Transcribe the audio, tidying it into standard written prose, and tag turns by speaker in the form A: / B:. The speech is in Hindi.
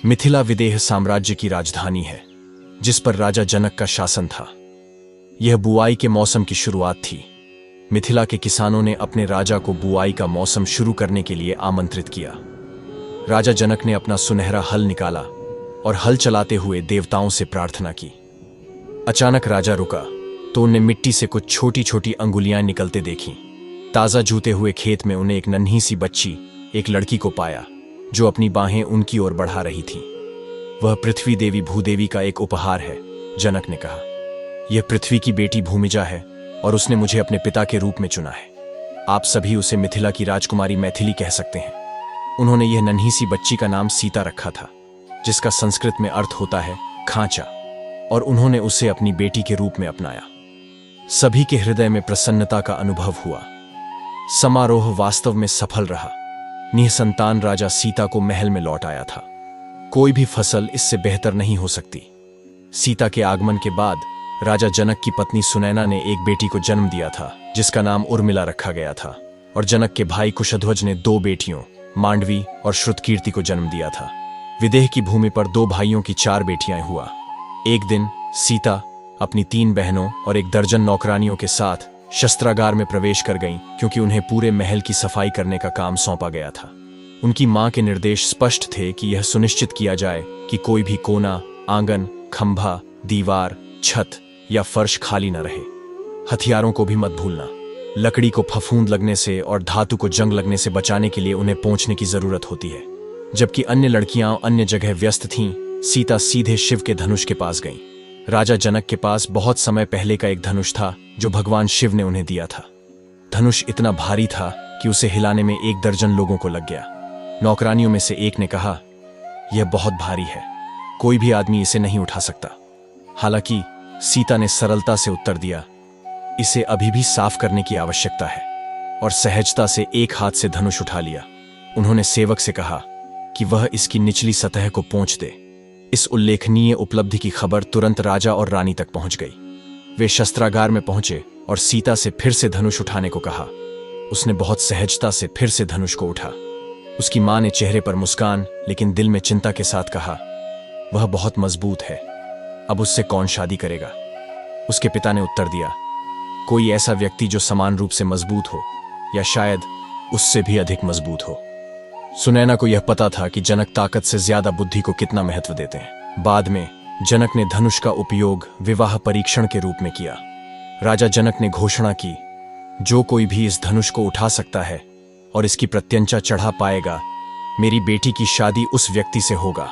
A: मिथिला विदेह साम्राज्य की राजधानी है, जिस पर राजा जनक का शासन था। यह बुआई के मौसम की शुरुआत थी। मिथिला के किसानों ने अपने राजा को बुआई का मौसम शुरू करने के लिए आमंत्रित किया। राजा जनक ने अपना सुनहरा हल निकाला और हल चलाते हुए देवताओं से प्रार्थना की। अचानक राजा रुका तो उन्हें मिट्टी से कुछ छोटी छोटी अंगुलियां निकलते देखीं। ताजा जूते हुए खेत में उन्हें एक नन्ही सी बच्ची, एक लड़की को पाया जो अपनी बाहें उनकी ओर बढ़ा रही थी। वह पृथ्वी देवी भूदेवी का एक उपहार है, जनक ने कहा। यह पृथ्वी की बेटी भूमिजा है और उसने मुझे अपने पिता के रूप में चुना है। आप सभी उसे मिथिला की राजकुमारी मैथिली कह सकते हैं। उन्होंने यह नन्ही सी बच्ची का नाम सीता रखा था, जिसका संस्कृत में अर्थ होता है खांचा, और उन्होंने उसे अपनी बेटी के रूप में अपनाया। सभी के हृदय में प्रसन्नता का अनुभव हुआ। समारोह वास्तव में सफल रहा। निःसंतान राजा सीता को महल में लौट आया था। कोई भी फसल इससे बेहतर नहीं हो सकती। सीता के आगमन के बाद राजा जनक की पत्नी सुनैना ने एक बेटी को जन्म दिया था, जिसका नाम उर्मिला रखा गया था, और जनक के भाई कुशध्वज ने 2 बेटियों मांडवी और श्रुतकीर्ति को जन्म दिया था। विदेह की भूमि पर 2 भाइयों की 4 बेटियां हुआ। एक दिन सीता अपनी 3 बहनों और 1 दर्जन नौकरानियों के साथ शस्त्रागार में प्रवेश कर गईं, क्योंकि उन्हें पूरे महल की सफाई करने का काम सौंपा गया था। उनकी मां के निर्देश स्पष्ट थे कि यह सुनिश्चित किया जाए कि कोई भी कोना, आंगन, खंभा, दीवार, छत या फर्श खाली न रहे। हथियारों को भी मत भूलना। लकड़ी को फफूंद लगने से और धातु को जंग लगने से बचाने के लिए उन्हें पोंछने की जरूरत होती है। जबकि अन्य लड़कियां अन्य जगह व्यस्त थीं, सीता सीधे शिव के धनुष के पास गईं। राजा जनक के पास बहुत समय पहले का एक धनुष था जो भगवान शिव ने उन्हें दिया था। धनुष इतना भारी था कि उसे हिलाने में 1 दर्जन लोगों को लग गया। नौकरानियों में से एक ने कहा, यह बहुत भारी है, कोई भी आदमी इसे नहीं उठा सकता। हालांकि सीता ने सरलता से उत्तर दिया, इसे अभी भी साफ करने की आवश्यकता है, और सहजता से एक हाथ से धनुष उठा लिया। उन्होंने सेवक से कहा कि वह इसकी निचली सतह को पोंछ दे। इस उल्लेखनीय उपलब्धि की खबर तुरंत राजा और रानी तक पहुंच गई। वे शस्त्रागार में पहुंचे और सीता से फिर से धनुष उठाने को कहा। उसने बहुत सहजता से फिर से धनुष को उठा। उसकी मां ने चेहरे पर मुस्कान लेकिन दिल में चिंता के साथ कहा, वह बहुत मजबूत है, अब उससे कौन शादी करेगा? उसके पिता ने उत्तर दिया, कोई ऐसा व्यक्ति जो समान रूप से मजबूत हो, या शायद उससे भी अधिक मजबूत हो। सुनैना को यह पता था कि जनक ताकत से ज्यादा बुद्धि को कितना महत्व देते हैं। बाद में जनक ने धनुष का उपयोग विवाह परीक्षण के रूप में किया। राजा जनक ने घोषणा की, जो कोई भी इस धनुष को उठा सकता है और इसकी प्रत्यंचा चढ़ा पाएगा, मेरी बेटी की शादी उस व्यक्ति से होगा।